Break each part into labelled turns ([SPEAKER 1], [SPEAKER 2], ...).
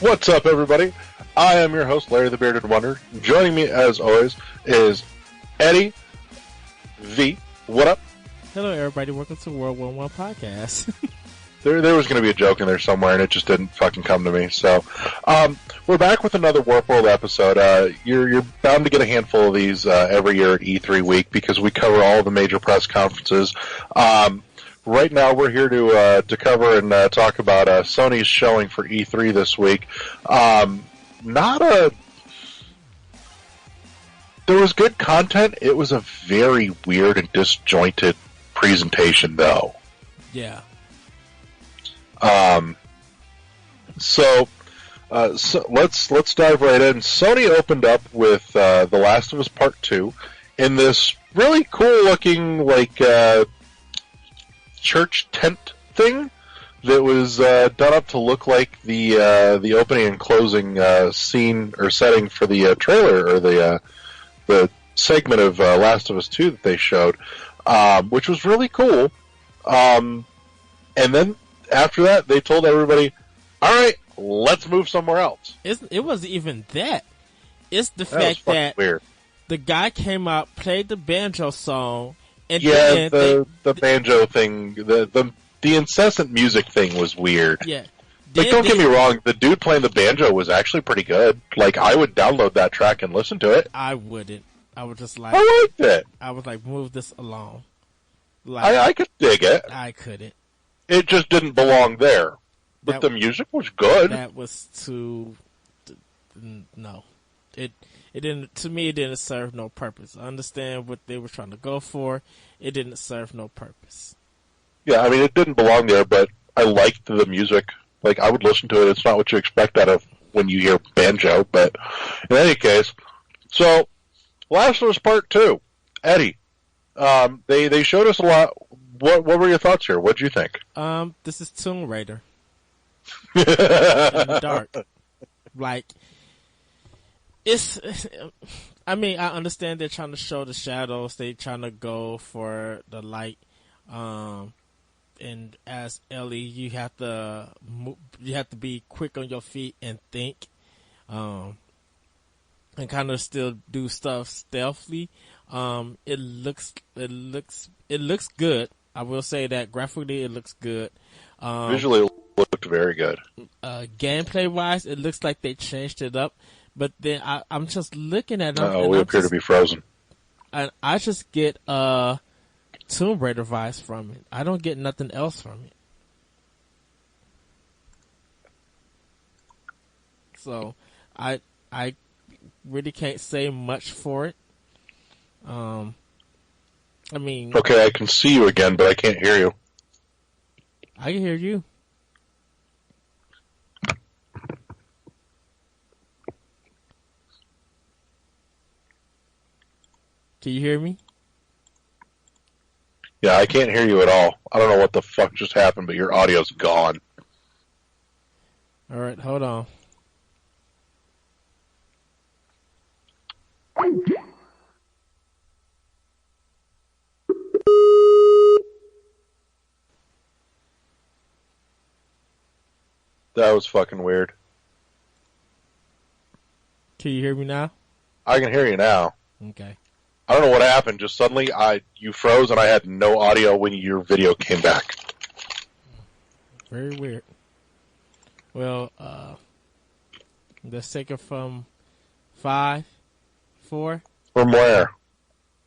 [SPEAKER 1] What's up, everybody? I am your host, Larry the Bearded Wonder. Joining me, as always, is Eddie V. What up?
[SPEAKER 2] Hello, everybody. Welcome to World 1-1 Podcast.
[SPEAKER 1] There was going to be a joke in there somewhere, and it just didn't fucking come to me. So, we're back with another Warp World episode. You're bound to get a handful of these every year at E3 week because we cover all the major press conferences. Right now, we're here to cover and talk about Sony's showing for E3 this week. There was good content. It was a very weird and disjointed presentation, though.
[SPEAKER 2] Yeah.
[SPEAKER 1] So let's dive right in. Sony opened up with The Last of Us Part 2 in this really cool looking church tent thing that was done up to look like the opening and closing scene or setting for the trailer or the segment of Last of Us 2 that they showed, which was really cool. And then after that, they told everybody, all right, let's move somewhere else.
[SPEAKER 2] It wasn't even that. It's the fact that
[SPEAKER 1] weird.
[SPEAKER 2] The guy came out, played the banjo song, and
[SPEAKER 1] the banjo thing, the incessant music thing was weird.
[SPEAKER 2] Yeah.
[SPEAKER 1] Don't get me wrong, the dude playing the banjo was actually pretty good. Like, I would download that track and listen to it.
[SPEAKER 2] I wouldn't. I would just like...
[SPEAKER 1] I liked it.
[SPEAKER 2] I was like, move this along.
[SPEAKER 1] Like, I could dig it.
[SPEAKER 2] I couldn't.
[SPEAKER 1] It just didn't belong there. But the music was good.
[SPEAKER 2] That was too... No. It didn't... To me, it didn't serve no purpose. I understand what they were trying to go for. It didn't serve no purpose.
[SPEAKER 1] Yeah, I mean, it didn't belong there, but I liked the music. Like, I would listen to it. It's not what you expect out of when you hear banjo, but in any case. So, Last of Us Part 2. Eddie, they showed us a lot. What were your thoughts here? What'd you think?
[SPEAKER 2] This is Tomb Raider. In the dark. Like, I mean, I understand they're trying to show the shadows. They're trying to go for the light. And as Ellie, you have to be quick on your feet and think, and kind of still do stuff stealthily. It looks good. I will say that graphically it looks good.
[SPEAKER 1] Visually, it looked very good.
[SPEAKER 2] Gameplay wise, it looks like they changed it up. But then I'm just looking at them.
[SPEAKER 1] Oh, we appear to be frozen.
[SPEAKER 2] And I just get Tomb Raider vibes from it. I don't get nothing else from it. So I really can't say much for it. I mean,
[SPEAKER 1] okay, I can see you again, but I can't hear you.
[SPEAKER 2] I can hear you. Can you hear me?
[SPEAKER 1] Yeah, I can't hear you at all. I don't know what the fuck just happened, but your audio's gone.
[SPEAKER 2] All right, hold on.
[SPEAKER 1] That was fucking weird.
[SPEAKER 2] Can you hear me now?
[SPEAKER 1] I can hear you now.
[SPEAKER 2] Okay.
[SPEAKER 1] I don't know what happened. Just suddenly, you froze and I had no audio when your video came back.
[SPEAKER 2] Very weird. Well, let's take it from 5, 4.
[SPEAKER 1] From where?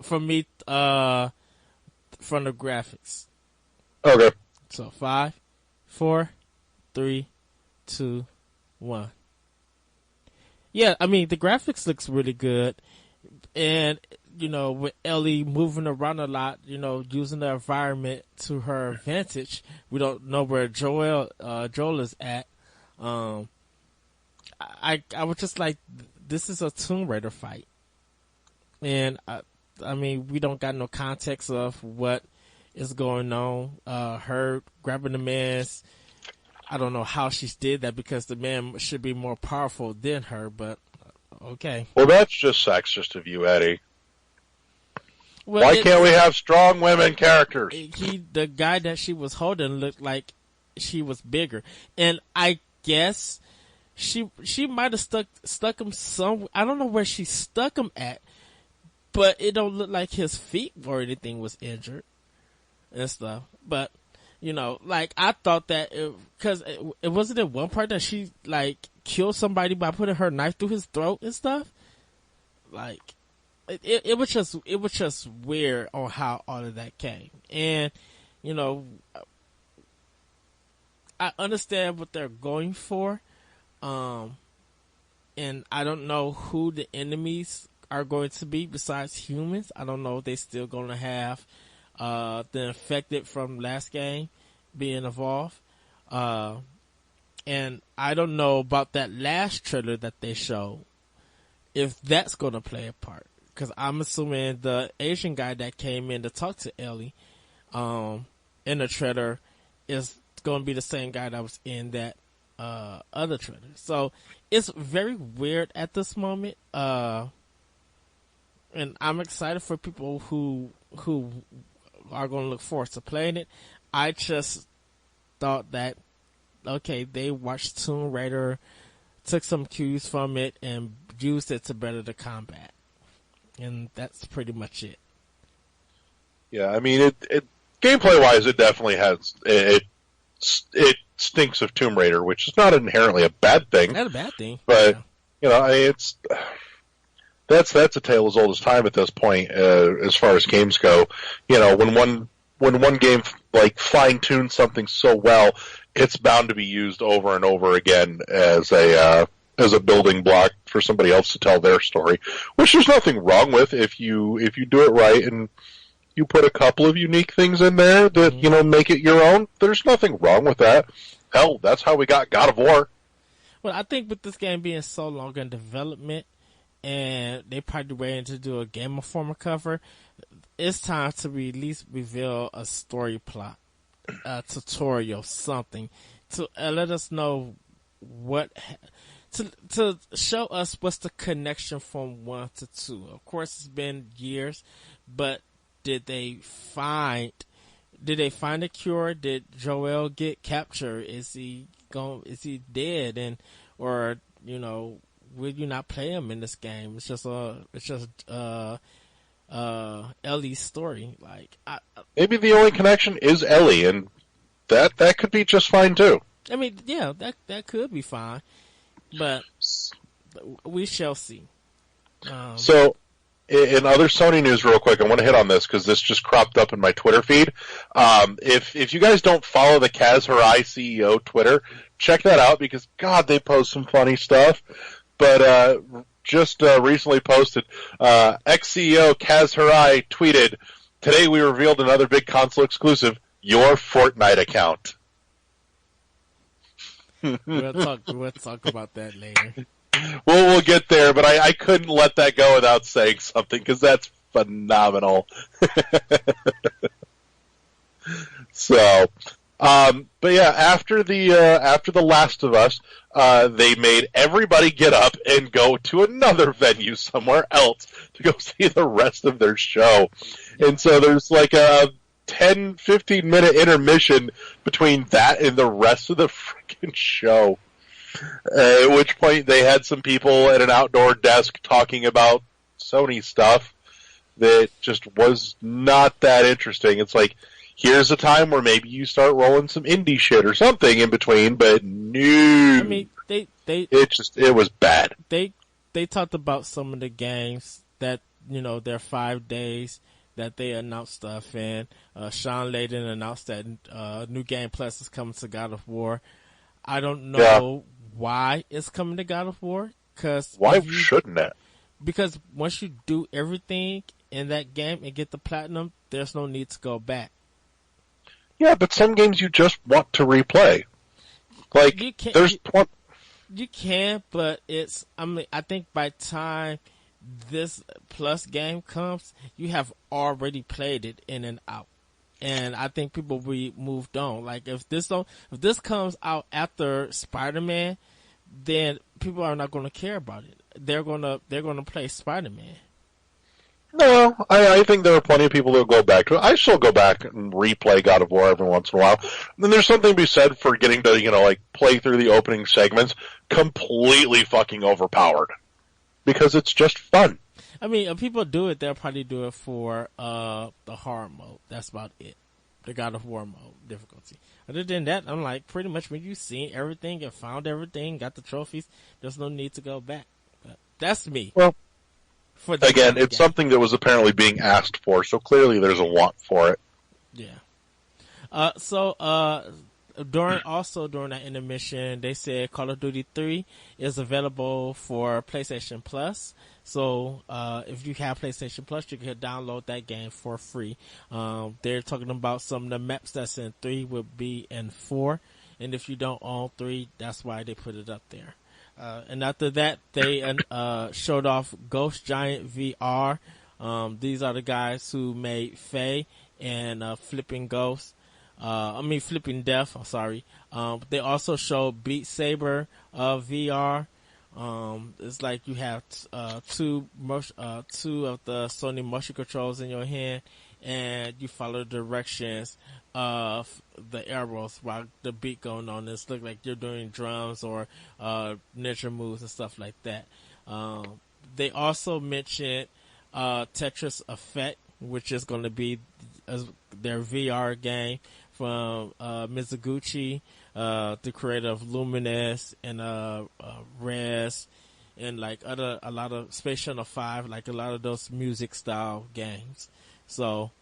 [SPEAKER 2] From me, from the graphics.
[SPEAKER 1] Okay.
[SPEAKER 2] So 5, 4, 3, 2, 1. Yeah, I mean, the graphics looks really good. And, you know, with Ellie moving around a lot, you know, using the environment to her advantage, we don't know where Joel is at. I was just like, this is a Tomb Raider fight. And, I mean, we don't got no context of what is going on. Her grabbing the man's, I don't know how she did that because the man should be more powerful than her, but okay.
[SPEAKER 1] Well, that's just sexist of you, Eddie.
[SPEAKER 2] Well,
[SPEAKER 1] why can't we have strong women characters?
[SPEAKER 2] The guy that she was holding looked like she was bigger. And I guess she might have stuck him some. I don't know where she stuck him at, but it don't look like his feet or anything was injured and stuff. But like I thought that because it wasn't in one part that she like killed somebody by putting her knife through his throat and stuff. Like it was just weird on how all of that came, and I understand what they're going for, and I don't know who the enemies are going to be besides humans. I don't know if they're still going to have the infected from last game being involved, and I don't know about that last trailer that they showed, if that's going to play a part. Because I'm assuming the Asian guy that came in to talk to Ellie in the trailer is going to be the same guy that was in that other trailer. So it's very weird at this moment. And I'm excited for people who are going to look forward to playing it. I just thought that, okay, they watched Tomb Raider, took some cues from it, and used it to better the combat. And that's pretty much it.
[SPEAKER 1] Yeah, I mean, it gameplay wise, it definitely has it stinks of Tomb Raider, which is not inherently a bad thing.
[SPEAKER 2] Not a bad thing,
[SPEAKER 1] but I mean, that's a tale as old as time at this point, as far as games go. When one game like fine tunes something so well, it's bound to be used over and over again as a building block for somebody else to tell their story, which there's nothing wrong with if you do it right and you put a couple of unique things in there that, make it your own. There's nothing wrong with that. Hell, that's how we got God of War.
[SPEAKER 2] Well, I think with this game being so long in development and they probably waiting to do a Game Informer cover, it's time to at least reveal a story plot, a tutorial, something to let us know to show us what's the connection from 1 to 2. Of course, it's been years, but did they find a cure? Did Joel get captured? Is he dead? And or will you not play him in this game? It's just Ellie's story. Like
[SPEAKER 1] maybe the only connection is Ellie, and that could be just fine too.
[SPEAKER 2] I mean, yeah, that could be fine. But we shall see.
[SPEAKER 1] So, in other Sony news, real quick, I want to hit on this because this just cropped up in my Twitter feed. If you guys don't follow the Kaz Hirai CEO Twitter, check that out because, God, they post some funny stuff. But just recently posted, ex-CEO Kaz Hirai tweeted, "Today we revealed another big console exclusive, your Fortnite account."
[SPEAKER 2] We'll talk about that later.
[SPEAKER 1] We'll get there, but I couldn't let that go without saying something because that's phenomenal. So, but yeah, after the Last of Us, they made everybody get up and go to another venue somewhere else to go see the rest of their show, and so there's like a 10-15 minute intermission between that and the rest of the freaking show. At which point they had some people at an outdoor desk talking about Sony stuff that just was not that interesting. It's like, here's a time where maybe you start rolling some indie shit or something in between, but no.
[SPEAKER 2] I mean,
[SPEAKER 1] it was bad.
[SPEAKER 2] They talked about some of the games that, their 5 days that they announced stuff, and Sean Layden announced that New Game Plus is coming to God of War. I don't know why it's coming to God of War.
[SPEAKER 1] Why shouldn't it?
[SPEAKER 2] Because once you do everything in that game and get the platinum, there's no need to go back.
[SPEAKER 1] Yeah, but some games you just want to replay. Like,
[SPEAKER 2] you can, but I think by the time this Plus game comes, you have already played it in and out, and I think people will be moved on. Like if this comes out after Spider-Man, then people are not going to care about it. They're gonna play Spider-Man.
[SPEAKER 1] No, I think there are plenty of people that go back to it. I still go back and replay God of War every once in a while. And then there's something to be said for getting to, like, play through the opening segments completely fucking overpowered. Because it's just fun.
[SPEAKER 2] I mean, if people do it, they'll probably do it for the hard mode. That's about it. The God of War mode difficulty. Other than that, I'm like, pretty much when you've seen everything and found everything, got the trophies, there's no need to go back. But that's me.
[SPEAKER 1] Well, again, it's something that was apparently being asked for, so clearly there's a want for it.
[SPEAKER 2] Yeah. During that intermission, they said Call of Duty 3 is available for PlayStation Plus. So, if you have PlayStation Plus, you can download that game for free. They're talking about some of the maps that's in 3 would be in 4. And if you don't own 3, that's why they put it up there. And after that, they showed off Ghost Giant VR. These are the guys who made Faye and Flipping Death. I'm sorry. They also showed Beat Saber VR. It's like you have two of the Sony motion controls in your hand, and you follow the directions of the arrows while the beat going on. It's look like you're doing drums or ninja moves and stuff like that. They also mentioned Tetris Effect, which is going to be their VR game from Mizuguchi, the creator of Lumines and Res, and like a lot of Space Shuttle 5, like a lot of those music style games. So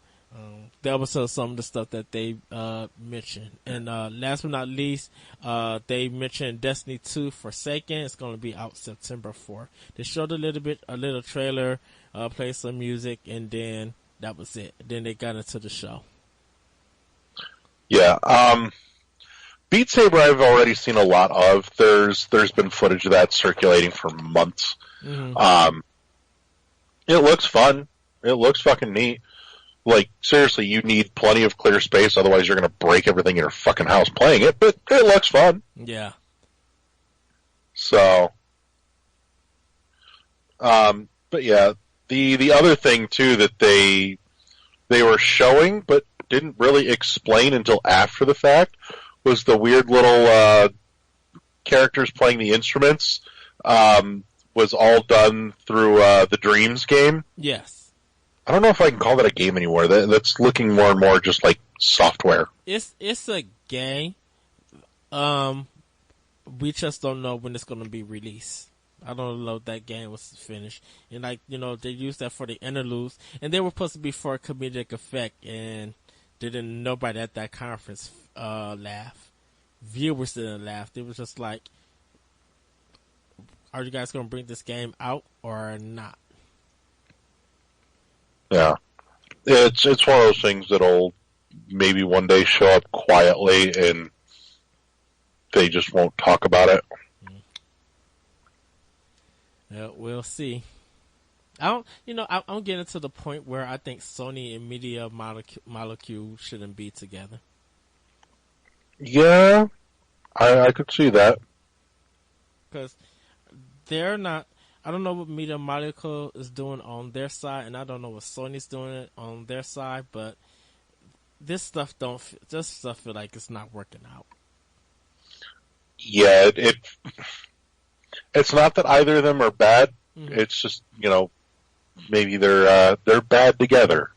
[SPEAKER 2] that was some of the stuff that they mentioned. And last but not least, they mentioned Destiny 2 Forsaken. It's going to be out September 4th. They showed a little trailer, played some music, and then that was it. Then they got into the show.
[SPEAKER 1] Yeah, Beat Saber I've already seen a lot of. There's been footage of that circulating for months. Mm-hmm. It looks fun. It looks fucking neat. Like, seriously, you need plenty of clear space, otherwise you're gonna break everything in your fucking house playing it, but it looks fun.
[SPEAKER 2] Yeah.
[SPEAKER 1] So, but yeah, the other thing too that they were showing, but didn't really explain until after the fact, was the weird little characters playing the instruments. Was all done through the Dreams game.
[SPEAKER 2] Yes.
[SPEAKER 1] I don't know if I can call that a game anymore. That's looking more and more just like software.
[SPEAKER 2] It's a game. We just don't know when it's going to be released. I don't know if that game was finished. And they used that for the interludes, and they were supposed to be for a comedic effect, and didn't nobody at that conference laugh. Viewers didn't laugh. They was just like, are you guys going to bring this game out or not?
[SPEAKER 1] Yeah. It's one of those things that'll maybe one day show up quietly and they just won't talk about it.
[SPEAKER 2] Yeah, we'll see. I'm getting to the point where I think Sony and Media Molecule shouldn't be together.
[SPEAKER 1] Yeah, I could see that.
[SPEAKER 2] Because they're not. I don't know what Media Molecule is doing on their side, and I don't know what Sony's doing on their side. But this stuff feel like it's not working out.
[SPEAKER 1] Yeah, it's not that either of them are bad. Mm-hmm. It's just maybe they're bad together.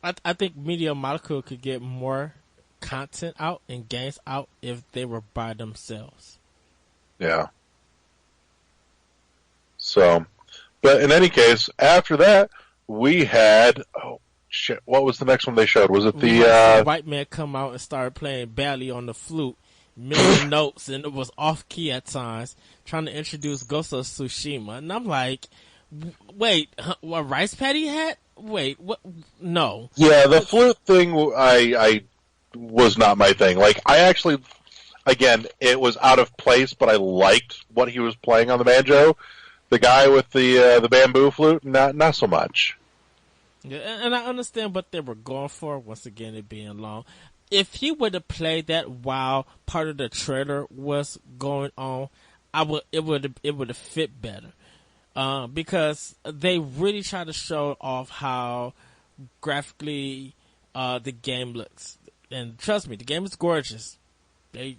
[SPEAKER 2] I think Media Molecule could get more content out and games out if they were by themselves.
[SPEAKER 1] Yeah. So, but in any case, after that, we had, what was the next one they showed? Was it the
[SPEAKER 2] white man come out and started playing badly on the flute, missing notes, and it was off key at times, trying to introduce Ghost of Tsushima. And I'm like, wait, what Rice Patty hat? Wait, what? No.
[SPEAKER 1] Yeah, the flute thing, I was not my thing. Like, I actually, again, it was out of place, but I liked what he was playing on the banjo. The guy with the bamboo flute, not so much.
[SPEAKER 2] Yeah, and I understand what they were going for. Once again, it being long. If he would have played that while part of the trailer was going on, it would have fit better. because they really try to show off how graphically the game looks. And trust me, the game is gorgeous. They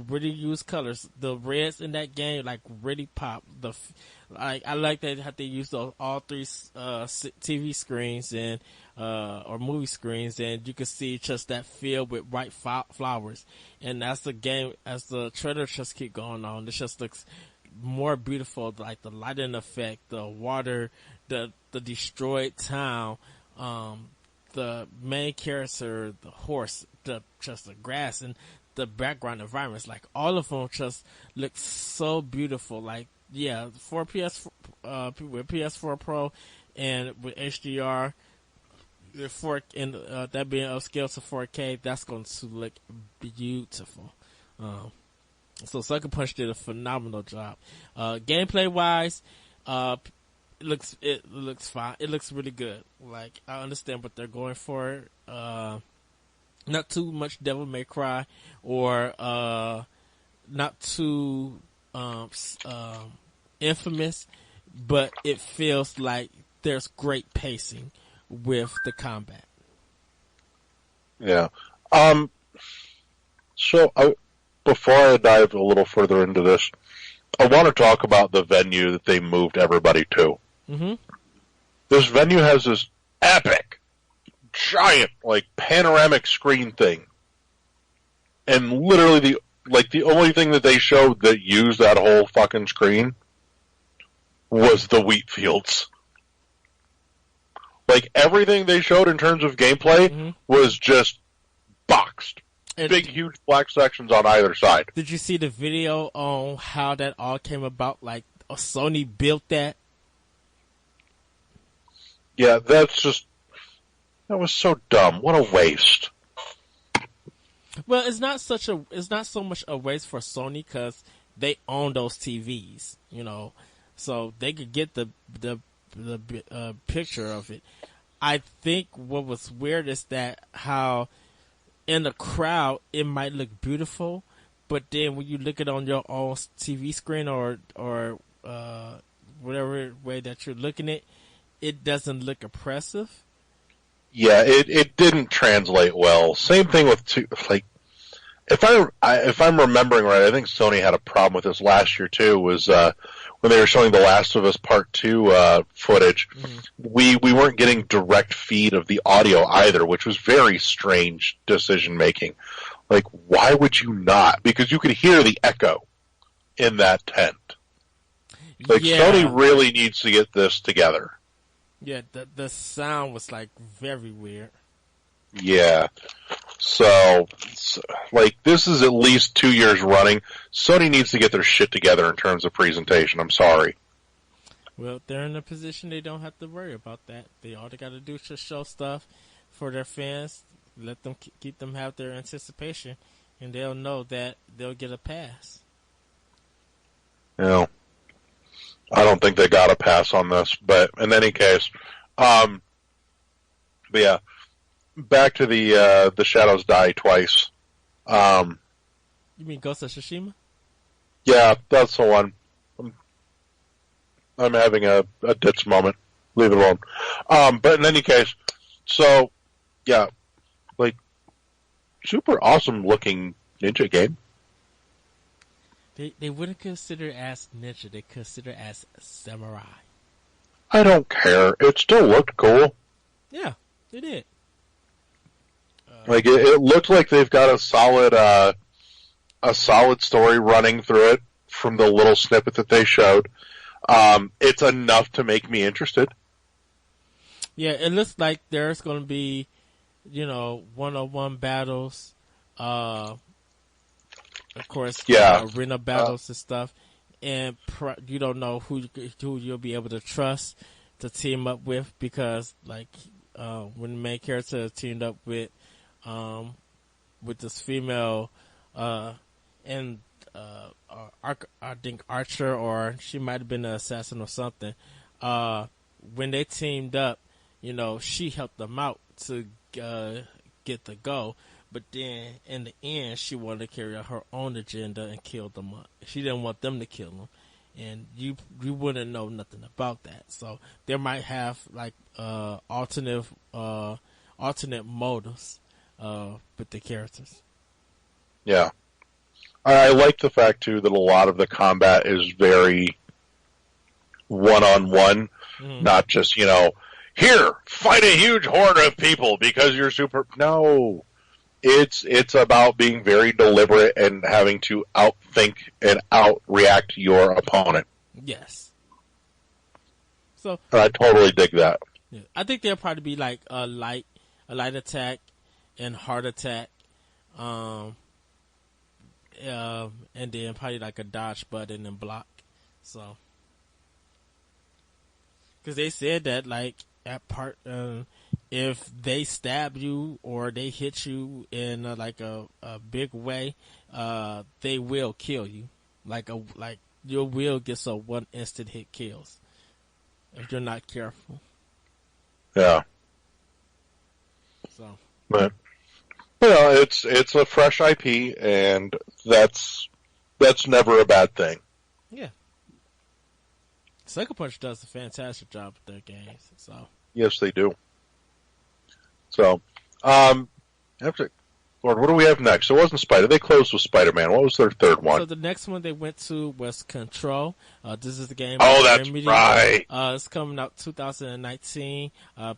[SPEAKER 2] really use colors. The reds in that game like really pop. I like that how they use all three TV screens and or movie screens, and you can see just that field with white flowers. And as the game, as the trailer just keep going on, it just looks more beautiful. Like the lighting effect, the water, the destroyed town, the main character, the horse, just the grass, and the background environments, like all of them just look so beautiful. Like, yeah, for with PS4 Pro and with HDR, that being upscaled to 4K, that's going to look beautiful. So Sucker Punch did a phenomenal job. Gameplay wise, it looks fine. It looks really good. Like, I understand what they're going for. Not too much Devil May Cry, or not too infamous, but it feels like there's great pacing with the combat.
[SPEAKER 1] Yeah. So before I dive a little further into this, I want to talk about the venue that they moved everybody to.
[SPEAKER 2] Mm-hmm.
[SPEAKER 1] This venue has this epic, giant, like, panoramic screen thing. And literally the only thing that they showed that used that whole fucking screen was the wheat fields. Like, everything they showed in terms of gameplay was just boxed. And big, huge black sections on either side.
[SPEAKER 2] Did you see the video on how that all came about? Like, Sony built that?
[SPEAKER 1] Yeah, that was so dumb. What a waste.
[SPEAKER 2] Well, it's not so much a waste for Sony because they own those TVs, so they could get the picture of it. I think what was weird is that how in the crowd it might look beautiful, but then when you look at it on your own TV screen or whatever way that you're looking at, it doesn't look impressive.
[SPEAKER 1] Yeah, it didn't translate well. Same thing with if I'm remembering right, I think Sony had a problem with this last year too. Was when they were showing The Last of Us Part 2 footage, we weren't getting direct feed of the audio either, which was very strange decision making. Like, why would you not? Because you could hear the echo in that tent. Like, yeah. Sony really needs to get this together.
[SPEAKER 2] Yeah, the sound was like very weird.
[SPEAKER 1] Yeah. So, like, this is at least 2 years running. Sony needs to get their shit together in terms of presentation. I'm sorry.
[SPEAKER 2] Well, they're in a position they don't have to worry about that. All they got to do is just show stuff for their fans, let them keep them have their anticipation, and they'll know that they'll get a pass.
[SPEAKER 1] Yeah. I don't think they got a pass on this, but in any case, but yeah, back to the Shadows Die Twice.
[SPEAKER 2] You mean Ghost of Tsushima?
[SPEAKER 1] Yeah, that's the one. I'm having a ditz moment. Leave it alone. But in any case, so yeah, like, super awesome looking ninja game.
[SPEAKER 2] They wouldn't consider it as ninja. They consider it as samurai.
[SPEAKER 1] I don't care. It still looked cool.
[SPEAKER 2] Yeah, it did.
[SPEAKER 1] Like, it looked like they've got a solid story running through it from the little snippet that they showed. It's enough to make me interested.
[SPEAKER 2] Yeah, it looks like there's going to be, one-on-one battles. Of course,
[SPEAKER 1] yeah,
[SPEAKER 2] arena battles and stuff, and you don't know who you'll be able to trust to team up with, because like when the main character teamed up with this female and I think Archer, or she might have been an assassin or something. When they teamed up, she helped them out to get the go. But then, in the end, she wanted to carry out her own agenda and kill them. She didn't want them to kill him. and you wouldn't know nothing about that. So they might have like alternate motives with the characters.
[SPEAKER 1] Yeah. I like the fact, too, that a lot of the combat is very one-on-one, not just, here, fight a huge horde of people because you're super... No. It's about being very deliberate and having to outthink and outreact your opponent.
[SPEAKER 2] Yes. So
[SPEAKER 1] and I totally dig that.
[SPEAKER 2] Yeah, I think there'll probably be like a light attack and hard attack, and then probably like a dodge button and block. So, because they said that like at part, if they stab you or they hit you in like a big way, they will kill you. Like your will gets a one instant hit kills if you're not careful.
[SPEAKER 1] Yeah.
[SPEAKER 2] So,
[SPEAKER 1] but it's a fresh IP, and that's never a bad thing.
[SPEAKER 2] Yeah. Sucker Punch does a fantastic job with their games. So
[SPEAKER 1] yes, they do. So, Lord, what do we have next? It wasn't Spider. They closed with Spider-Man. What was their third one?
[SPEAKER 2] So the next one they went to was Control. This is the game.
[SPEAKER 1] Oh, that's
[SPEAKER 2] Remedy.
[SPEAKER 1] right.
[SPEAKER 2] It's coming out 2019.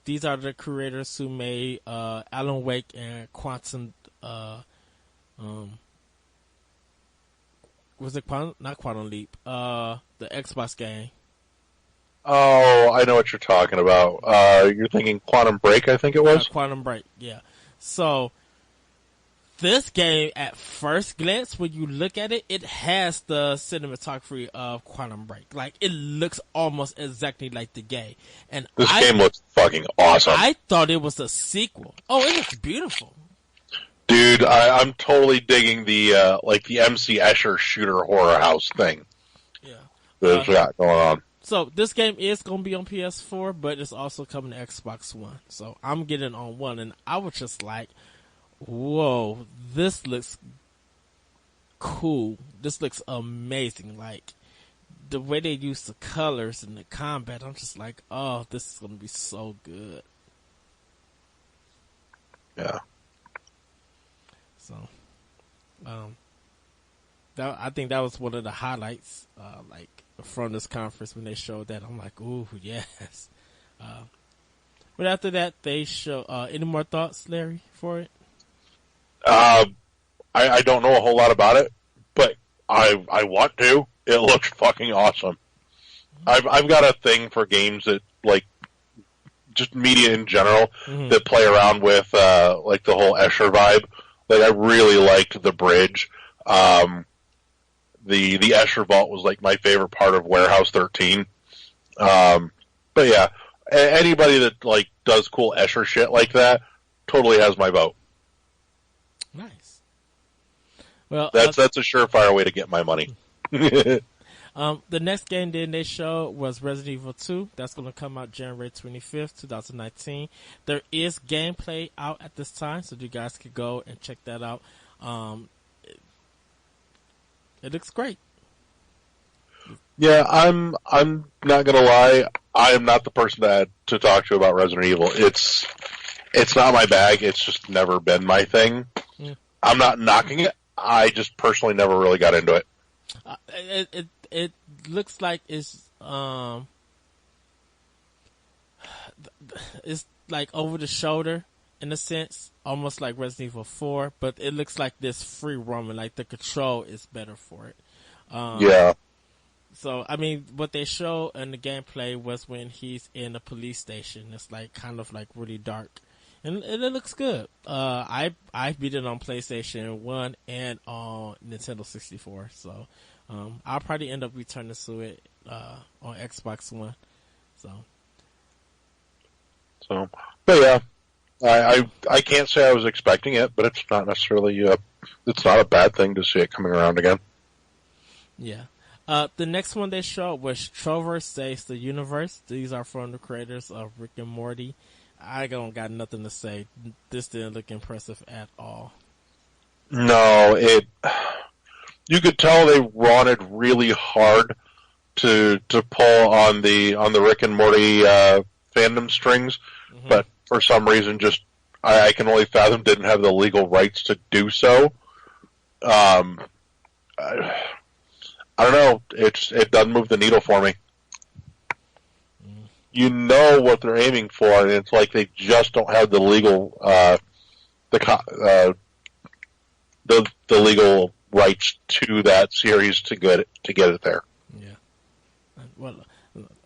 [SPEAKER 2] These are the creators who made Alan Wake and Quantum. Was it Quantum? Not Quantum Leap. The Xbox game.
[SPEAKER 1] Oh, I know what you're talking about. You're thinking Quantum Break, I think it was?
[SPEAKER 2] Quantum Break, yeah. So, this game, at first glance, when you look at it, it has the cinematography of Quantum Break. Like, it looks almost exactly like the game. And
[SPEAKER 1] this game looks fucking awesome.
[SPEAKER 2] I thought it was a sequel. Oh, it looks beautiful.
[SPEAKER 1] Dude, I'm totally digging the MC Escher shooter horror house thing.
[SPEAKER 2] Yeah.
[SPEAKER 1] That's got going on.
[SPEAKER 2] So, this game is going to be on PS4, but it's also coming to Xbox One. So, I'm getting on one, and I was just like, whoa, this looks cool. This looks amazing. Like, the way they use the colors and the combat, I'm just like, oh, this is going to be so good.
[SPEAKER 1] Yeah.
[SPEAKER 2] So, I think that was one of the highlights, like, from this conference when they showed that. I'm like, ooh, yes. But after that, they show, any more thoughts, Larry, for it?
[SPEAKER 1] I don't know a whole lot about it, but I want to. It looks fucking awesome. I've got a thing for games that, like, just media in general, that play around with, like, the whole Escher vibe. Like, I really liked The Bridge. The Escher Vault was, like, my favorite part of Warehouse 13. But yeah, anybody that, like, does cool Escher shit like that totally has my vote.
[SPEAKER 2] Nice. Well,
[SPEAKER 1] that's a surefire way to get my money.
[SPEAKER 2] The next game then they showed was Resident Evil 2. That's going to come out January 25th, 2019. There is gameplay out at this time, so you guys could go and check that out. It looks great.
[SPEAKER 1] Yeah, I'm not gonna lie. I am not the person to talk to about Resident Evil. It's not my bag. It's just never been my thing. I'm not knocking it. I just personally never really got into it.
[SPEAKER 2] It looks like it's like over the shoulder in a sense, almost like Resident Evil 4, but it looks like this free roaming, like the control is better for it.
[SPEAKER 1] Yeah.
[SPEAKER 2] So, I mean, what they show in the gameplay was when he's in a police station. It's like kind of like really dark. And it looks good. I beat it on PlayStation 1 and on Nintendo 64. So, I'll probably end up returning to it, on Xbox One. So,
[SPEAKER 1] but yeah. I can't say I was expecting it, but it's not necessarily it's not a bad thing to see it coming around again.
[SPEAKER 2] Yeah. The next one they showed was Trover Saves the Universe. These are from the creators of Rick and Morty. I don't got nothing to say. This didn't look impressive at all.
[SPEAKER 1] No, you could tell they wanted really hard to pull on the Rick and Morty fandom strings, but for some reason, just I can only fathom didn't have the legal rights to do so. I don't know. It doesn't move the needle for me. You know what they're aiming for, and it's like they just don't have the legal the legal rights to that series to get it there.
[SPEAKER 2] Yeah. Well,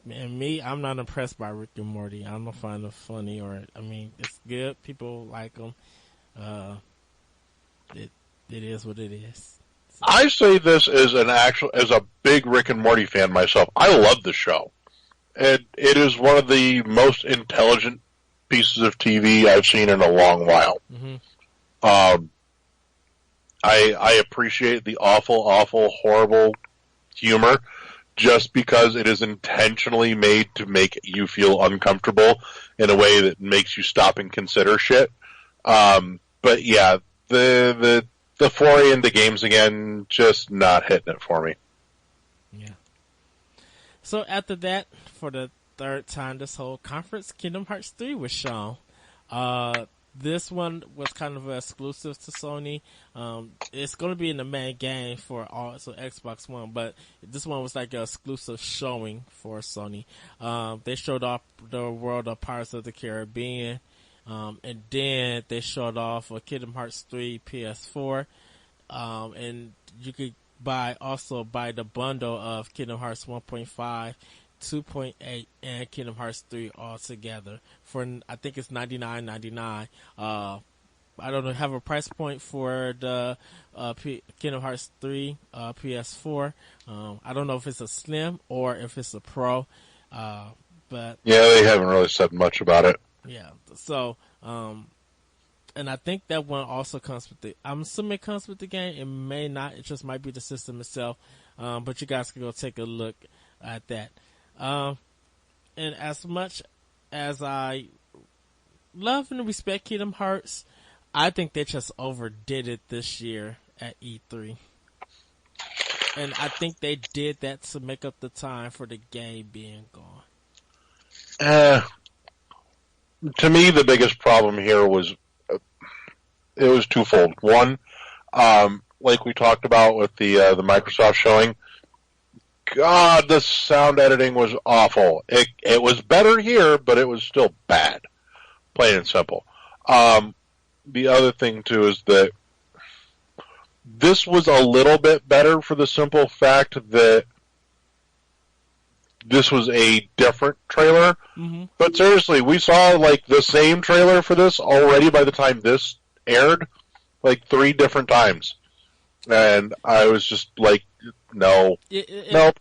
[SPEAKER 2] and me, I'm not impressed by Rick and Morty. I don't find it funny, it's good. People like them. It is what it is. So.
[SPEAKER 1] I say this as a big Rick and Morty fan myself. I love the show. And it is one of the most intelligent pieces of TV I've seen in a long while. I appreciate the awful, horrible humor just because it is intentionally made to make you feel uncomfortable in a way that makes you stop and consider shit. But yeah, the foray into games again, just not hitting it for me.
[SPEAKER 2] Yeah. So after that, for the third time this whole conference, Kingdom Hearts 3 was shown. This one was kind of exclusive to Sony. It's going to be in the main game for also Xbox One, but this one was like an exclusive showing for Sony. They showed off the world of Pirates of the Caribbean, and then they showed off Kingdom Hearts 3 PS4, and you could buy the bundle of Kingdom Hearts 1.5, 2.8, and Kingdom Hearts 3 all together for, I think it's $99.99. I don't know, have a price point for the Kingdom Hearts 3 PS4. I don't know if it's a Slim or if it's a Pro, but
[SPEAKER 1] yeah, they haven't really said much about it.
[SPEAKER 2] Yeah, so and I think that one also comes with I'm assuming it comes with the game. It may not. It just might be the system itself. But you guys can go take a look at that. And as much as I love and respect Kingdom Hearts, I think they just overdid it this year at E3. And I think they did that to make up the time for the game being gone.
[SPEAKER 1] To me, the biggest problem here was it was twofold. One, like we talked about with the Microsoft showing, God, the sound editing was awful. It was better here, but it was still bad, plain and simple. The other thing too is that this was a little bit better for the simple fact that this was a different trailer. But seriously, we saw like the same trailer for this already by the time this aired, like 3 different times. And I was just like, no. Nope.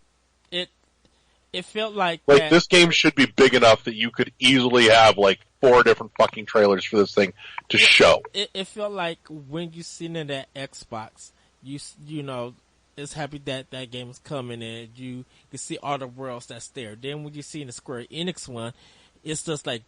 [SPEAKER 2] It felt like
[SPEAKER 1] this game should be big enough that you could easily have like 4 different fucking trailers for this thing to show.
[SPEAKER 2] It felt like when you seen it at Xbox, you know, it's happy that game is coming and you can see all the worlds that's there. Then when you see the Square Enix one, it's just like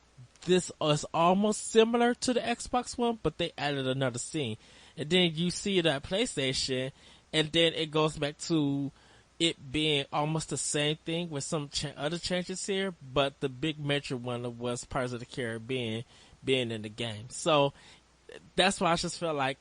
[SPEAKER 2] this is almost similar to the Xbox one, but they added another scene. And then you see it at PlayStation, and then it goes back to it being almost the same thing with some other changes here, but the big major one was Pirates of the Caribbean being in the game. So that's why I just felt like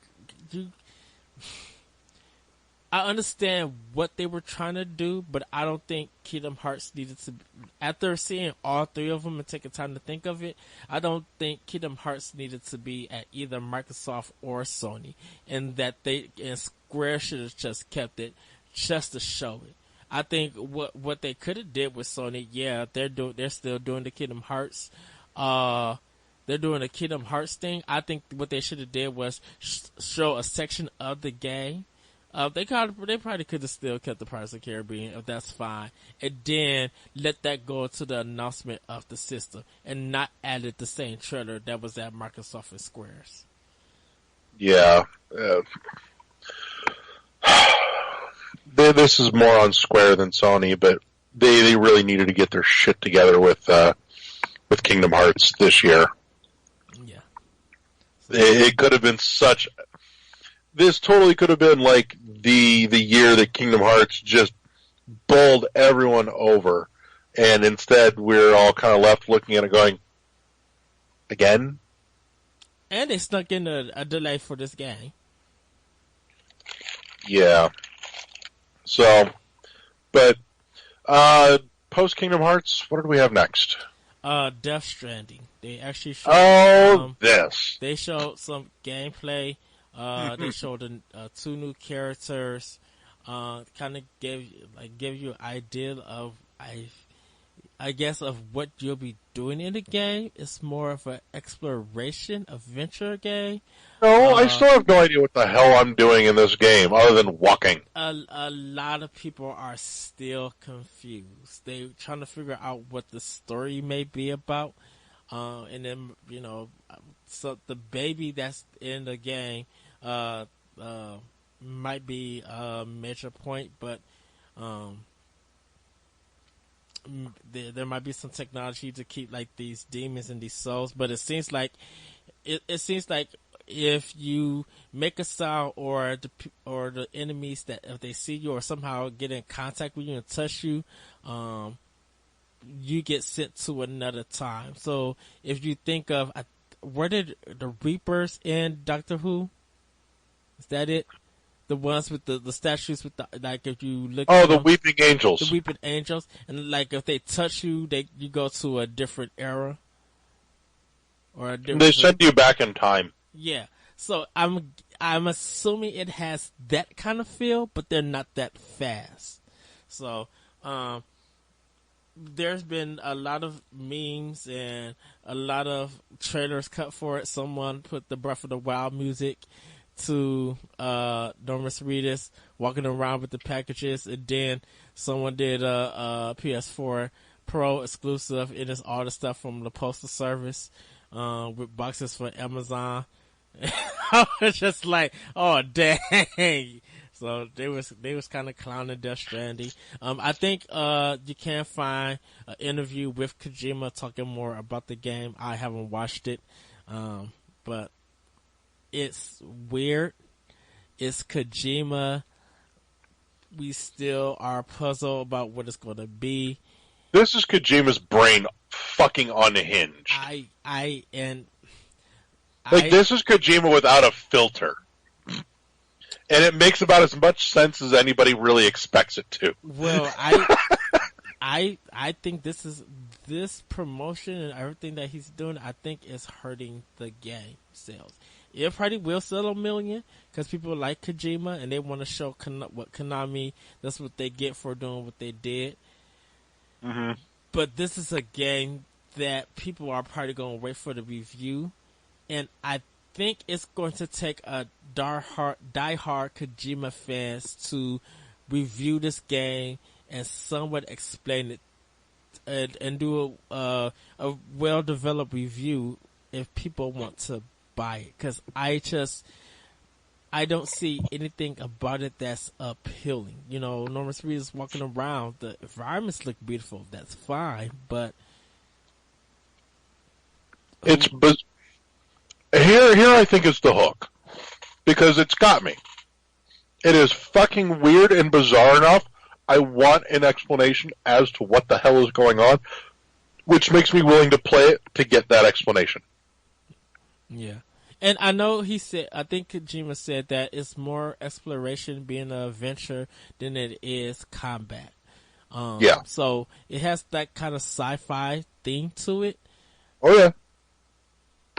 [SPEAKER 2] I understand what they were trying to do, but I don't think Kingdom Hearts needed to. After seeing all 3 of them and taking time to think of it, I don't think Kingdom Hearts needed to be at either Microsoft or Sony, and that Square should have just kept it just to show it. I think what they could have did with Sony, yeah, they're still doing the Kingdom Hearts. They're doing a Kingdom Hearts thing. I think what they should have did was show a section of the game. They probably could have still kept the Pirates of the Caribbean, if that's fine, and then let that go to the announcement of the system, and not added the same trailer that was at Microsoft and Square's.
[SPEAKER 1] Yeah. This is more on Square than Sony, but they really needed to get their shit together with Kingdom Hearts this year.
[SPEAKER 2] Yeah.
[SPEAKER 1] It could have been this totally could have been like the year that Kingdom Hearts just bowled everyone over, and instead we're all kind of left looking at it going, again?
[SPEAKER 2] And they snuck in a delay for this game.
[SPEAKER 1] Yeah. So, but, post Kingdom Hearts, what do we have next?
[SPEAKER 2] Death Stranding. They actually showed.
[SPEAKER 1] This.
[SPEAKER 2] They showed some gameplay. They showed 2 new characters. Kind of give you an idea of I guess of what you'll be doing in the game. It's more of an exploration adventure game.
[SPEAKER 1] No, I still have no idea what the hell I'm doing in this game other than walking.
[SPEAKER 2] A lot of people are still confused. They're trying to figure out what the story may be about. And then, so the baby that's in the game might be a major point, but there might be some technology to keep like these demons and these souls, but it seems like if you make a sound or the enemies that if they see you or somehow get in contact with you and touch you, you get sent to another time. So if you think of where did the Reapers in Doctor Who? Is that it? The ones with the statues with the, like if you look
[SPEAKER 1] at the Weeping Angels.
[SPEAKER 2] The Weeping Angels. And like if they touch you, you go to a different era. Or a different
[SPEAKER 1] they send you back in time.
[SPEAKER 2] Yeah. So I'm assuming it has that kind of feel, but they're not that fast. So there's been a lot of memes and a lot of trailers cut for it. Someone put the Breath of the Wild music to Normus Reedus walking around with the packages, and then someone did a PS4 Pro exclusive. It is all the stuff from the postal service with boxes for Amazon. I was just like, oh dang! So they was kind of clowning Death Stranding. I think you can find an interview with Kojima talking more about the game. I haven't watched it, but it's weird. It's Kojima. We still are puzzled about what it's going to be.
[SPEAKER 1] This is Kojima's brain fucking unhinged. This is Kojima without a filter. And it makes about as much sense as anybody really expects it to.
[SPEAKER 2] Well, I think this promotion and everything that he's doing, I think is hurting the game sales. It probably will sell 1 million because people like Kojima and they want to show what Konami, that's what they get for doing what they did.
[SPEAKER 1] Mm-hmm.
[SPEAKER 2] But this is a game that people are probably going to wait for the review. And I think it's going to take a diehard Kojima fans to review this game and somewhat explain it and do a well-developed review if people want to buy it. Because I don't see anything about it that's appealing. Normus Reedus walking around, the environments look beautiful, that's fine, but
[SPEAKER 1] it's here I think is the hook, because it's got me. It is fucking weird and bizarre enough. I want an explanation as to what the hell is going on, which makes me willing to play it to get that explanation.
[SPEAKER 2] Yeah. And I know I think Kojima said that it's more exploration being an adventure than it is combat.
[SPEAKER 1] Yeah.
[SPEAKER 2] So it has that kind of sci-fi thing to it.
[SPEAKER 1] Oh yeah.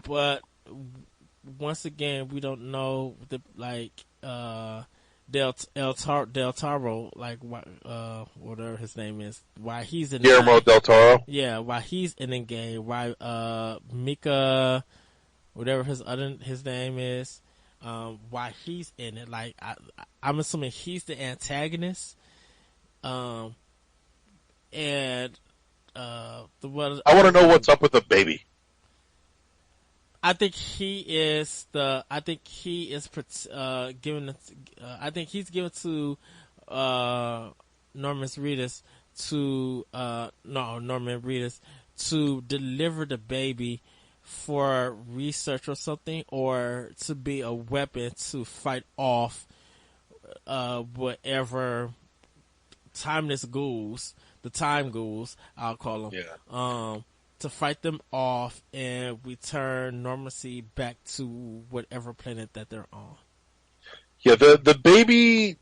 [SPEAKER 2] But once again, we don't know Del Toro, whatever his name is, why he's in
[SPEAKER 1] Guillermo del Toro.
[SPEAKER 2] Yeah, why he's in the game, why Mika, whatever his name is, why he's in it. Like I'm assuming he's the antagonist. I want
[SPEAKER 1] to know what's up with the baby.
[SPEAKER 2] I think he is given. I think he's given to Norman Reedus to deliver the baby for research or something, or to be a weapon to fight off whatever timeless ghouls, the time ghouls, I'll call them, to fight them off and return normalcy back to whatever planet that they're on.
[SPEAKER 1] Yeah, the baby,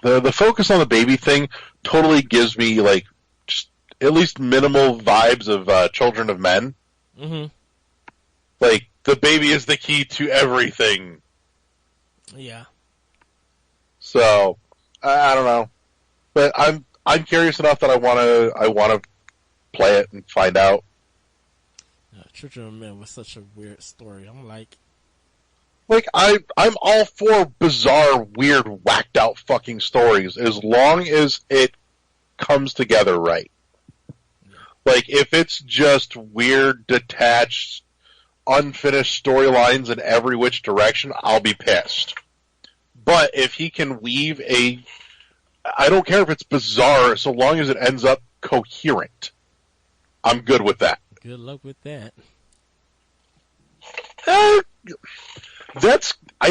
[SPEAKER 1] the focus on the baby thing totally gives me like just at least minimal vibes of Children of Men.
[SPEAKER 2] Mm-hmm.
[SPEAKER 1] Like the baby is the key to everything.
[SPEAKER 2] Yeah.
[SPEAKER 1] So I don't know, but I'm curious enough that I want to play it and find out.
[SPEAKER 2] Children of Men was such a weird story. I'm like
[SPEAKER 1] I'm all for bizarre, weird, whacked out fucking stories as long as it comes together right. Yeah. Like if it's just weird, detached, unfinished storylines in every which direction, I'll be pissed. But if he can weave I don't care if it's bizarre, so long as it ends up coherent, I'm good with that.
[SPEAKER 2] Good luck with that.
[SPEAKER 1] I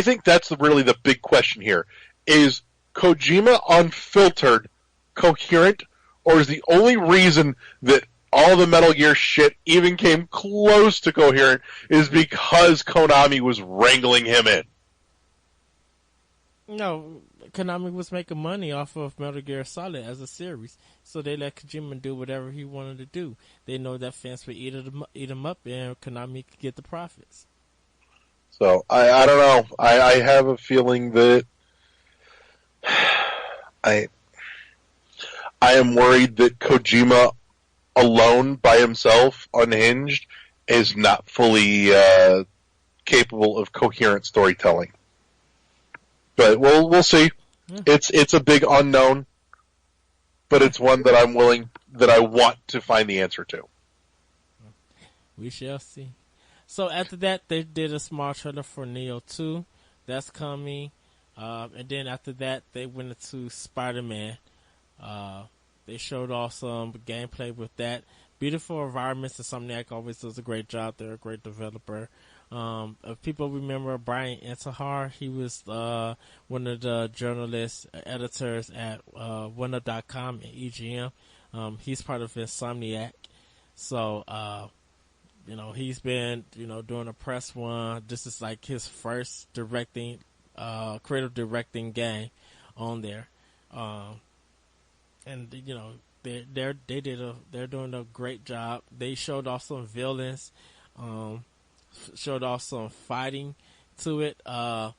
[SPEAKER 1] think that's really the big question here. Is Kojima Unfiltered coherent, or is the only reason that all the Metal Gear shit even came close to coherent is because Konami was wrangling him in?
[SPEAKER 2] No, Konami was making money off of Metal Gear Solid as a series, so they let Kojima do whatever he wanted to do. They know that fans would eat him up, and Konami could get the profits.
[SPEAKER 1] So, I don't know. I have a feeling that I am worried that Kojima alone by himself, unhinged, is not fully capable of coherent storytelling. But we'll see. Yeah. It's a big unknown, but it's one that I want to find the answer to.
[SPEAKER 2] We shall see. So after that, they did a small trailer for Neo 2. That's coming. And then after that, they went into Spider-Man. They showed off some gameplay with that. Beautiful environments. Insomniac always does a great job. They're a great developer. If people remember Brian Intihar, he was one of the journalists, editors at OneUp.com and EGM. He's part of Insomniac. So, he's been, doing a press run. This is like his first creative directing game on there. And, they're doing a great job. They showed off some villains, showed off some fighting to it. To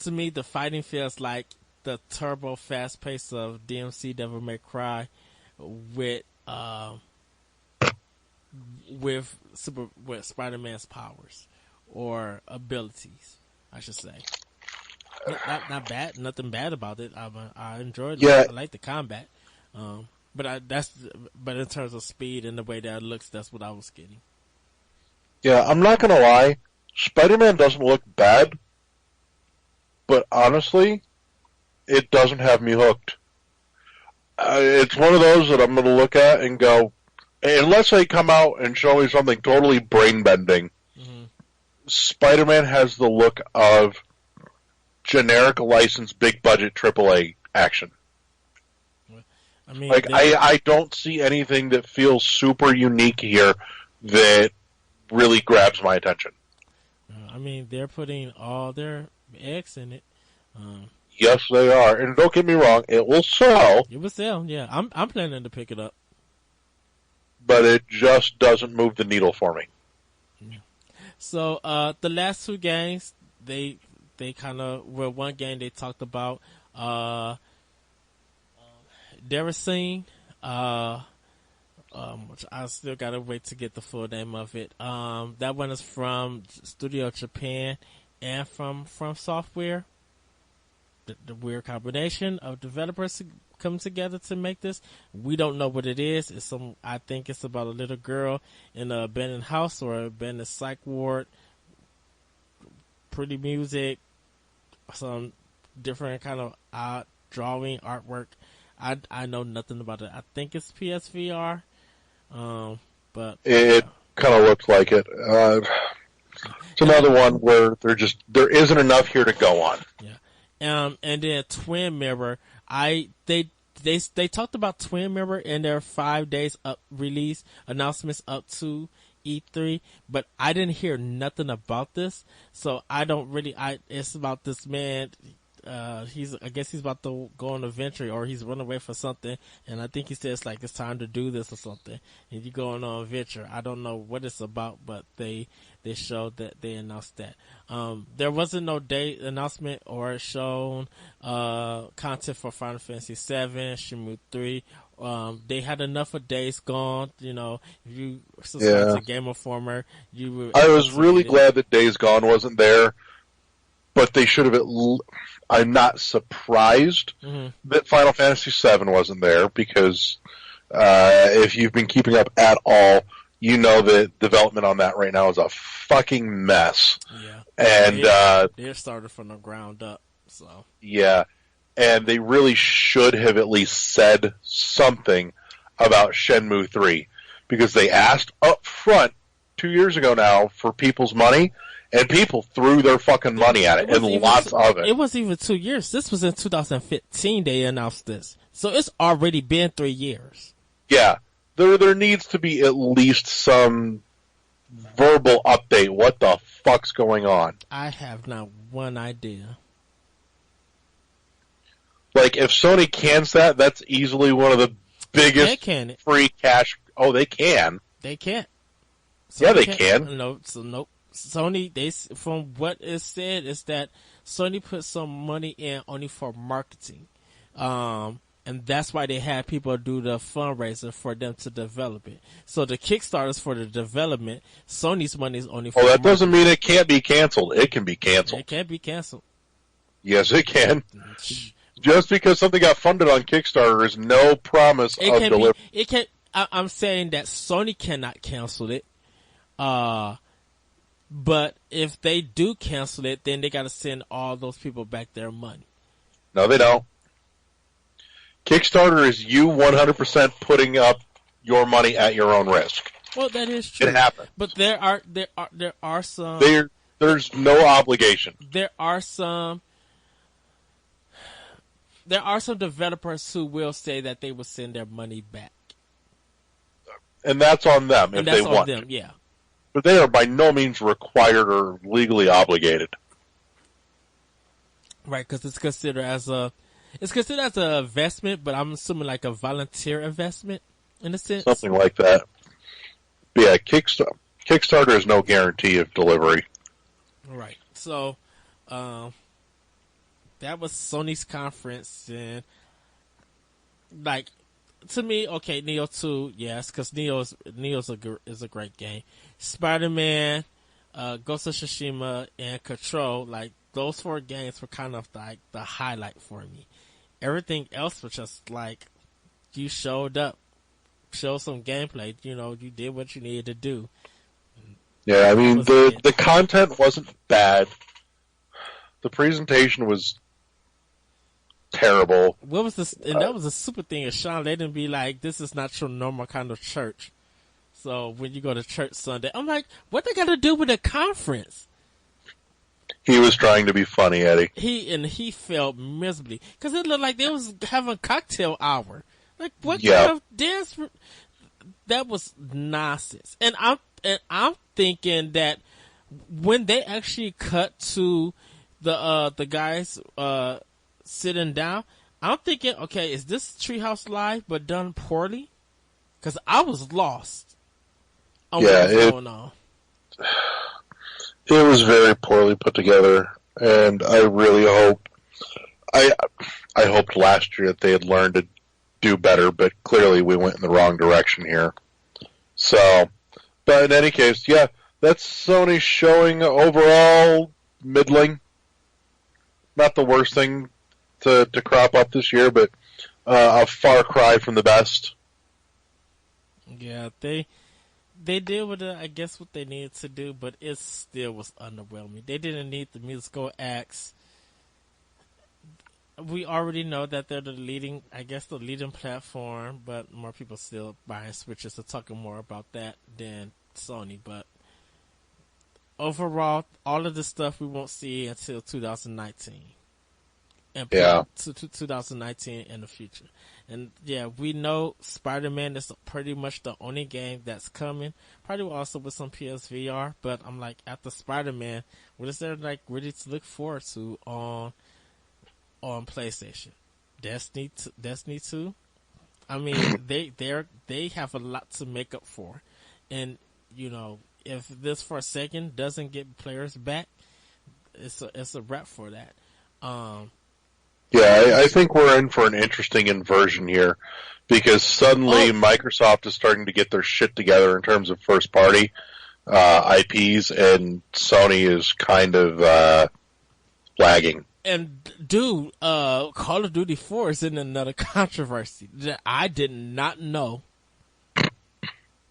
[SPEAKER 2] me, the fighting feels like the turbo fast pace of DMC Devil May Cry with Spider-Man's powers or abilities, I should say. Not bad, nothing bad about it. I enjoyed it.
[SPEAKER 1] Yeah.
[SPEAKER 2] I like the combat. But in terms of speed and the way that it looks, that's what I was getting.
[SPEAKER 1] Yeah, I'm not gonna lie. Spider-Man doesn't look bad, but honestly, it doesn't have me hooked. It's one of those that I'm gonna look at and go, unless they come out and show me something totally brain-bending, Spider-Man has the look of generic licensed big-budget AAA action.
[SPEAKER 2] I mean,
[SPEAKER 1] I don't see anything that feels super unique here that really grabs my attention.
[SPEAKER 2] I mean, they're putting all their eggs in it.
[SPEAKER 1] Yes, they are. And don't get me wrong, it will sell.
[SPEAKER 2] It will sell, yeah. I'm planning to pick it up.
[SPEAKER 1] But it just doesn't move the needle for me.
[SPEAKER 2] So, the last two games, they kind of, one game they talked about, Deracine, which I still gotta wait to get the full name of it. That one is from Studio Japan and from Software. The weird combination of developers come together to make this. We don't know what it is. I think it's about a little girl in an abandoned house or an abandoned psych ward. Pretty music, some different kind of odd drawing artwork. I know nothing about it. I think it's PSVR, but
[SPEAKER 1] it kind of looks like it. It's another one where there isn't enough here to go on.
[SPEAKER 2] Yeah. And then Twin Mirror, they they talked about Twin Member in their 5 days up release announcements up to E3, but I didn't hear nothing about this, so I don't really. It's about this man. I guess he's about to go on a venture, or he's running away for something, and I think he says like it's time to do this or something, and you going on a venture. I don't know what it's about, but they showed that they announced that. There wasn't no date announcement or shown content for Final Fantasy VII, Shenmue 3. They had enough of Days Gone. You know, if you subscribe to Game Informer, you would.
[SPEAKER 1] I was really glad that Days Gone wasn't there, but they should have. I'm not surprised that Final Fantasy VII wasn't there, because if you've been keeping up at all, you know that development on that right now is a fucking mess.
[SPEAKER 2] Yeah,
[SPEAKER 1] and
[SPEAKER 2] they're started from the ground up. So
[SPEAKER 1] yeah, and they really should have at least said something about Shenmue 3, because they asked up front 2 years ago now for people's money, and people threw their fucking money at it, and lots of it.
[SPEAKER 2] It wasn't even 2 years. This was in 2015 they announced this. So it's already been 3 years.
[SPEAKER 1] Yeah. There needs to be at least some verbal update. What the fuck's going on?
[SPEAKER 2] I have not one idea.
[SPEAKER 1] Like, if Sony cans that, that's easily one of the biggest free cash. Oh, they can.
[SPEAKER 2] They can't.
[SPEAKER 1] Yeah, they can.
[SPEAKER 2] No, so nope. Sony, from what is said, is that Sony put some money in only for marketing. And that's why they had people do the fundraiser for them to develop it. So the Kickstarters for the development, Sony's money is only for
[SPEAKER 1] that
[SPEAKER 2] marketing.
[SPEAKER 1] doesn't mean it can't be canceled. It can be canceled.
[SPEAKER 2] It can be canceled.
[SPEAKER 1] Yes, it can. Just because something got funded on Kickstarter is no promise of delivery.
[SPEAKER 2] I'm saying that Sony cannot cancel it. But if they do cancel it, then they got to send all those people back their money.
[SPEAKER 1] No, they don't. Kickstarter is you 100% putting up your money at your own risk.
[SPEAKER 2] Well, that is true.
[SPEAKER 1] It happens.
[SPEAKER 2] But there are some.
[SPEAKER 1] There's no obligation.
[SPEAKER 2] There are some developers who will say that they will send their money back,
[SPEAKER 1] and that's on them if they want.
[SPEAKER 2] Them, yeah.
[SPEAKER 1] But they are by no means required or legally obligated.
[SPEAKER 2] Right, because it's considered as an investment, but I'm assuming like a volunteer investment in a sense.
[SPEAKER 1] Something like that. But yeah, Kickstarter is no guarantee of delivery.
[SPEAKER 2] Right. So, that was Sony's conference, and like, to me, okay, Neo 2, yes, because Neo's is a great game. Spider-Man, Ghost of Tsushima, and Control, like, those 4 games were kind of like the highlight for me. Everything else was just like, you showed up, showed some gameplay, you know, you did what you needed to do.
[SPEAKER 1] Yeah, I mean, the content wasn't bad. The presentation was terrible.
[SPEAKER 2] What was this? And that was a super thing of Sean. They didn't be like, this is not your normal kind of church. So when you go to church Sunday, I'm like, what they got to do with a conference?
[SPEAKER 1] He was trying to be funny, Eddie.
[SPEAKER 2] He felt miserably because it looked like they was having cocktail hour. Like what kind of dance? That was nonsense. And I'm thinking that when they actually cut to the guys sitting down, I'm thinking, okay, is this Treehouse Live but done poorly? Because I was lost on what was going on.
[SPEAKER 1] It was very poorly put together, and I really hope. I hoped last year that they had learned to do better, but clearly we went in the wrong direction here. So, but in any case, yeah, that's Sony showing overall middling. Not the worst thing to crop up this year, but a far cry from the best.
[SPEAKER 2] Yeah, they did what I guess what they needed to do, but it still was underwhelming. They didn't need the musical acts. We already know that they're the leading platform, but more people still buying Switches, so talking more about that than Sony. But overall, all of this stuff we won't see until 2019. and
[SPEAKER 1] Yeah.
[SPEAKER 2] to 2019 in the future. And yeah, we know Spider-Man is pretty much the only game that's coming. Probably also with some PSVR, but I'm like, after Spider-Man, what is there like really to look forward to on PlayStation? Destiny 2. I mean, they have a lot to make up for, and you know, if this for a second doesn't get players back, it's a wrap for that.
[SPEAKER 1] Yeah, I think we're in for an interesting inversion here, because suddenly Microsoft is starting to get their shit together in terms of first party IPs, and Sony is kind of lagging.
[SPEAKER 2] And dude, Call of Duty 4 is in another controversy that I did not know.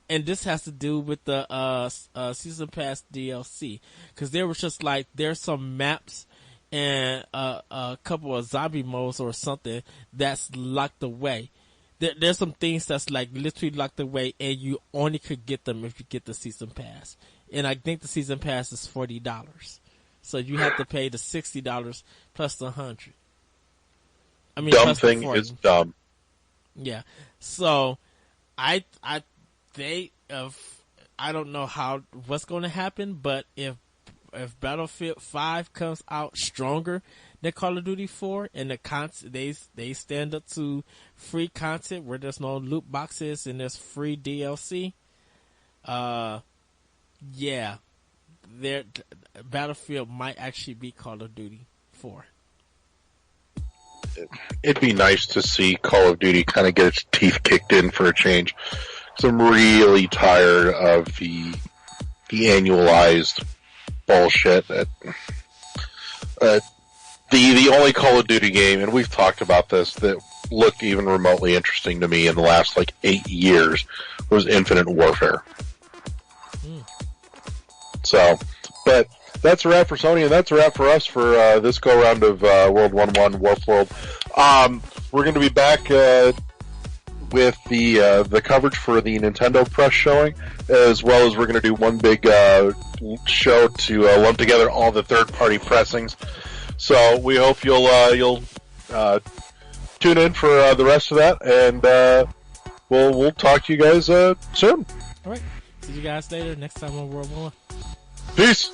[SPEAKER 2] And this has to do with the Season Pass DLC. Because there was just like, there's some maps and a couple of zombie modes or something that's locked away. There's some things that's like literally locked away, and you only could get them if you get the Season Pass. And I think the Season Pass is $40. So you have to pay the $60 plus the $100. I mean,
[SPEAKER 1] dumb thing is dumb.
[SPEAKER 2] Yeah. So I don't know what's going to happen, but if Battlefield 5 comes out stronger than Call of Duty 4, and the content they stand up to free content where there's no loot boxes and there's free DLC, yeah, Battlefield might actually be Call of Duty 4.
[SPEAKER 1] It'd be nice to see Call of Duty kind of get its teeth kicked in for a change. So I'm really tired of the annualized bullshit. The only Call of Duty game, and we've talked about this, that looked even remotely interesting to me in the last 8 years was Infinite Warfare. So, but that's a wrap for Sony, and that's a wrap for us for this go-round of World 1-1 Warp World. We're going to be back with the coverage for the Nintendo press showing, as well as we're going to do one big show to lump together all the third-party pressings. So we hope you'll tune in for the rest of that, and we'll talk to you guys soon.
[SPEAKER 2] All right. See you guys later. Next time on World 1.
[SPEAKER 1] Peace.